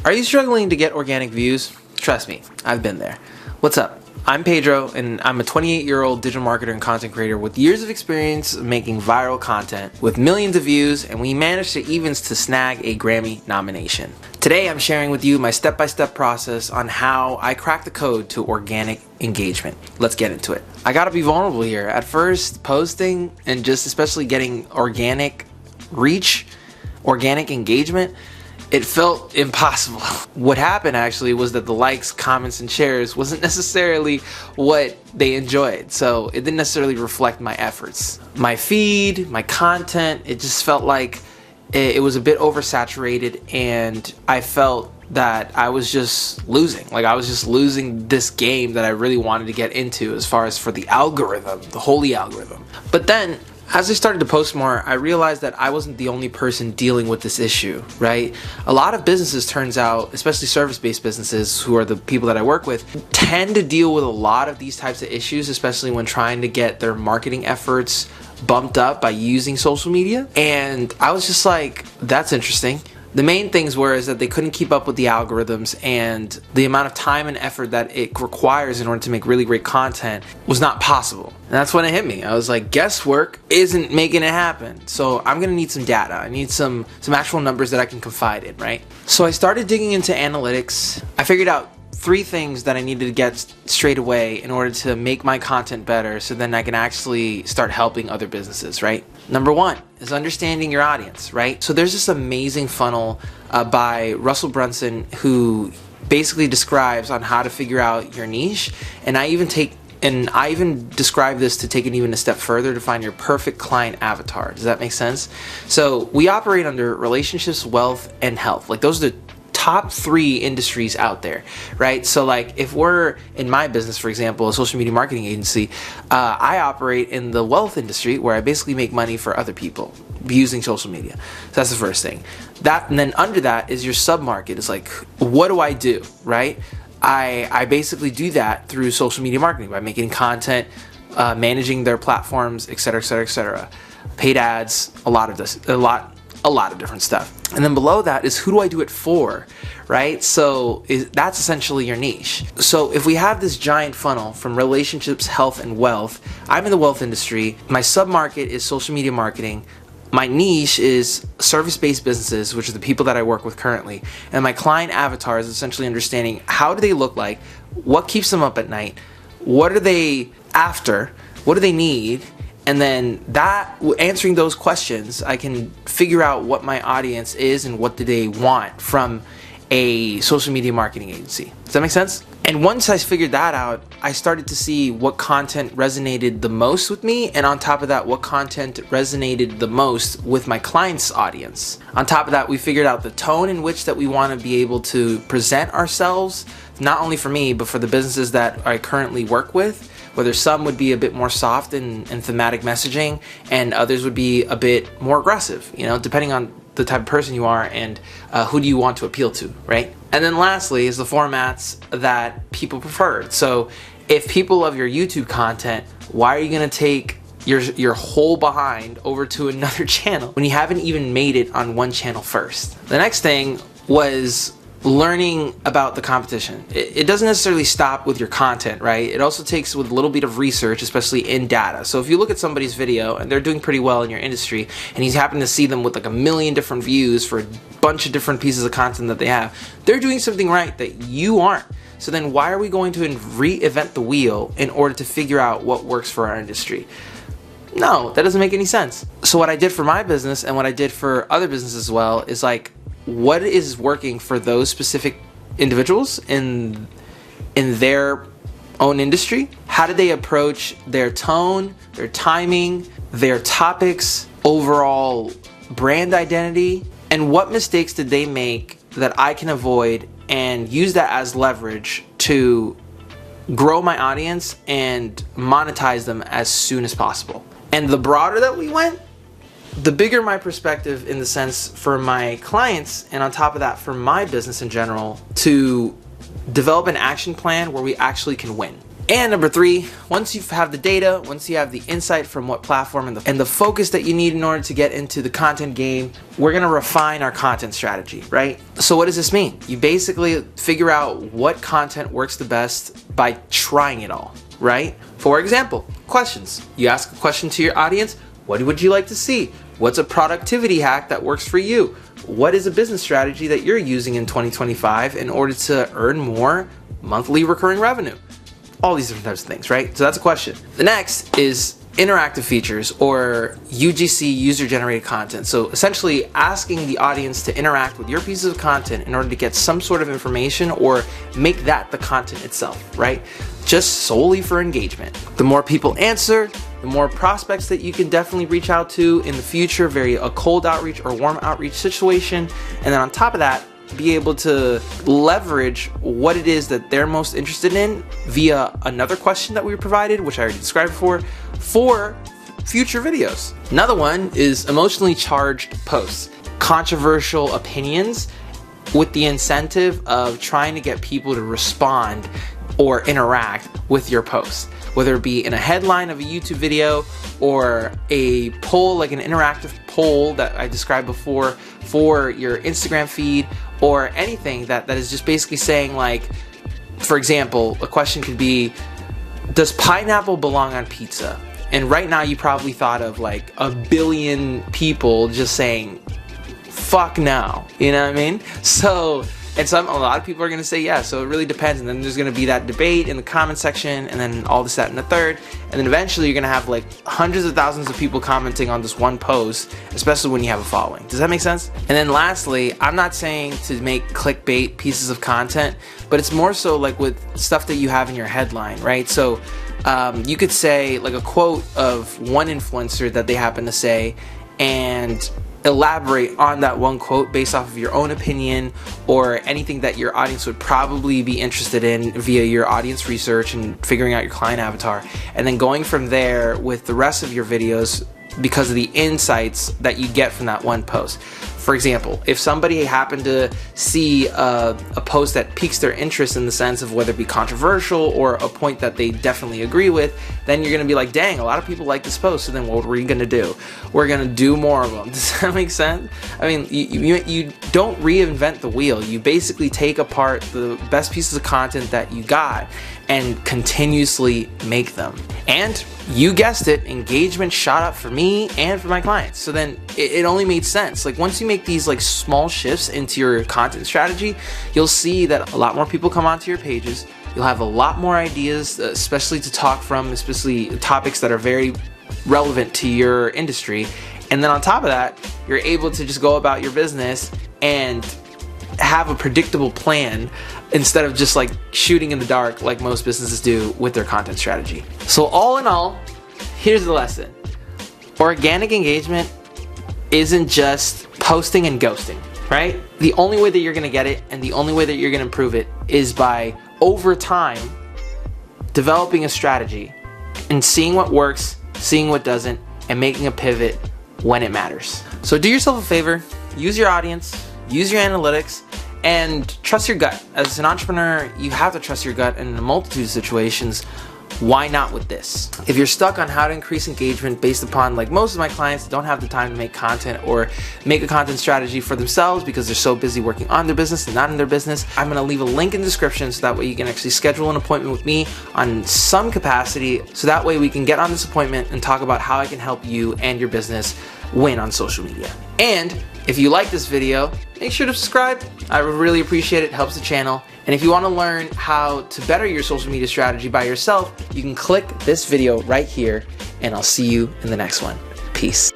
Are you struggling to get organic views? Trust me, I've been there. What's up? I'm Pedro, and I'm a 28-year-old digital marketer and content creator with years of experience making viral content with millions of views, and we managed to snag a Grammy nomination. Today, I'm sharing with you my step-by-step process on how I crack the code to organic engagement. Let's get into it. I gotta be vulnerable here. At first, posting and just especially getting organic reach, organic engagement, it felt impossible. What happened actually was that the likes, comments, and shares wasn't necessarily what they enjoyed. So it didn't necessarily reflect my efforts. My feed, my content, it just felt like it was a bit oversaturated, and I felt that I was just losing. Like I was just losing this game that I really wanted to get into as far as for the algorithm, the holy algorithm. But then, as I started to post more, I realized that I wasn't the only person dealing with this issue, right? A lot of businesses, turns out, especially service-based businesses, who are the people that I work with, tend to deal with a lot of these types of issues, especially when trying to get their marketing efforts bumped up by using social media. And I was just like, that's interesting. The main things were that they couldn't keep up with the algorithms, and the amount of time and effort that it requires in order to make really great content was not possible. And that's when it hit me. I was like, guesswork isn't making it happen. So I'm gonna need some data. I need some actual numbers that I can confide in, right? So I started digging into analytics. I figured out 3 things that I needed to get straight away in order to make my content better, so then I can actually start helping other businesses, right? Number 1 is understanding your audience, right? So there's this amazing funnel by Russell Brunson who basically describes on how to figure out your niche, and I even describe this to take it even a step further to find your perfect client avatar. Does that make sense? So we operate under relationships, wealth, and health. Like those are the top 3 industries out there, right? So like if we're in my business, for example, a social media marketing agency, I operate in the wealth industry where I basically make money for other people using social media. So that's the first thing. And then under that is your sub-market. It's like, what do I do, right? I basically do that through social media marketing by making content, managing their platforms, etc., etc., etc. Paid ads, a lot of different stuff. And then below that is who do I do it for, right? So that's essentially your niche. So if we have this giant funnel from relationships, health, and wealth, I'm in the wealth industry. My sub-market is social media marketing. My niche is service-based businesses, which are the people that I work with currently. And my client avatar is essentially understanding how do they look like, what keeps them up at night, what are they after, what do they need, and then answering those questions, I can figure out what my audience is and what do they want from a social media marketing agency. Does that make sense? And once I figured that out, I started to see what content resonated the most with me, and on top of that, what content resonated the most with my client's audience. On top of that, we figured out the tone in which that we want to be able to present ourselves, not only for me, but for the businesses that I currently work with, whether some would be a bit more soft in thematic messaging and others would be a bit more aggressive, depending on the type of person you are and who do you want to appeal to, right? And then lastly is the formats that people preferred. So if people love your YouTube content, why are you gonna take your whole behind over to another channel when you haven't even made it on one channel first? The next thing was learning about the competition. It doesn't necessarily stop with your content, right? It also takes with a little bit of research, especially in data. So if you look at somebody's video and they're doing pretty well in your industry, and you happen to see them with like 1 million different views for a bunch of different pieces of content that they have, they're doing something right that you aren't. So then why are we going to reinvent the wheel in order to figure out what works for our industry? No, that doesn't make any sense. So what I did for my business and what I did for other businesses as well is like, what is working for those specific individuals in their own industry? How do they approach their tone, their timing, their topics, overall brand identity, and what mistakes did they make that I can avoid and use that as leverage to grow my audience and monetize them as soon as possible? And the broader that we went, the bigger my perspective in the sense for my clients, and on top of that for my business in general, to develop an action plan where we actually can win. And number 3, once you have the data, once you have the insight from what platform and the focus that you need in order to get into the content game, we're gonna refine our content strategy, right? So what does this mean? You basically figure out what content works the best by trying it all, right? For example, questions. You ask a question to your audience, what would you like to see? What's a productivity hack that works for you? What is a business strategy that you're using in 2025 in order to earn more monthly recurring revenue? All these different types of things, right? So that's a question. The next is interactive features, or UGC, user-generated content. So essentially asking the audience to interact with your pieces of content in order to get some sort of information or make that the content itself, right? Just solely for engagement. The more people answer, the more prospects that you can definitely reach out to in the future, a cold outreach or warm outreach situation. And then on top of that, be able to leverage what it is that they're most interested in via another question that we provided, which I already described before, for future videos. Another one is emotionally charged posts, controversial opinions with the incentive of trying to get people to respond or interact with your posts, whether it be in a headline of a YouTube video or a poll, like an interactive poll that I described before for your Instagram feed, or anything that is just basically saying, like, for example, a question could be, does pineapple belong on pizza? And right now you probably thought of like 1 billion people just saying, fuck no, you know what I mean? So, and a lot of people are going to say yeah, so it really depends. And then there's going to be that debate in the comment section, and then all this, that, and the third. And then eventually you're going to have like hundreds of thousands of people commenting on this one post, especially when you have a following. Does that make sense? And then lastly, I'm not saying to make clickbait pieces of content, but it's more so like with stuff that you have in your headline, right? So you could say like a quote of one influencer that they happen to say, and elaborate on that one quote based off of your own opinion or anything that your audience would probably be interested in via your audience research and figuring out your client avatar, and then going from there with the rest of your videos because of the insights that you get from that one post. For example, if somebody happened to see a post that piques their interest in the sense of whether it be controversial or a point that they definitely agree with, then you're going to be like, dang, a lot of people like this post, so then what are we going to do? We're going to do more of them. Does that make sense? I mean, you don't reinvent the wheel. You basically take apart the best pieces of content that you got and continuously make them. And you guessed it, engagement shot up for me and for my clients. So then it only made sense. Like once you make these like small shifts into your content strategy, you'll see that a lot more people come onto your pages. You'll have a lot more ideas, especially to talk from, especially topics that are very relevant to your industry. And then on top of that, you're able to just go about your business and have a predictable plan instead of just like shooting in the dark like most businesses do with their content strategy. So all in all, here's the lesson. Organic engagement isn't just posting and ghosting, right? The only way that you're gonna get it and the only way that you're gonna improve it is by, over time, developing a strategy and seeing what works, seeing what doesn't, and making a pivot when it matters. So do yourself a favor, use your audience, use your analytics, and trust your gut. As an entrepreneur, you have to trust your gut in a multitude of situations. Why not with this? If you're stuck on how to increase engagement based upon, like most of my clients don't have the time to make content or make a content strategy for themselves because they're so busy working on their business and not in their business, I'm gonna leave a link in the description so that way you can actually schedule an appointment with me on some capacity, so that way we can get on this appointment and talk about how I can help you and your business win on social media. And if you like this video, make sure to subscribe. I would really appreciate it. It helps the channel. And if you want to learn how to better your social media strategy by yourself, you can click this video right here, and I'll see you in the next one. Peace.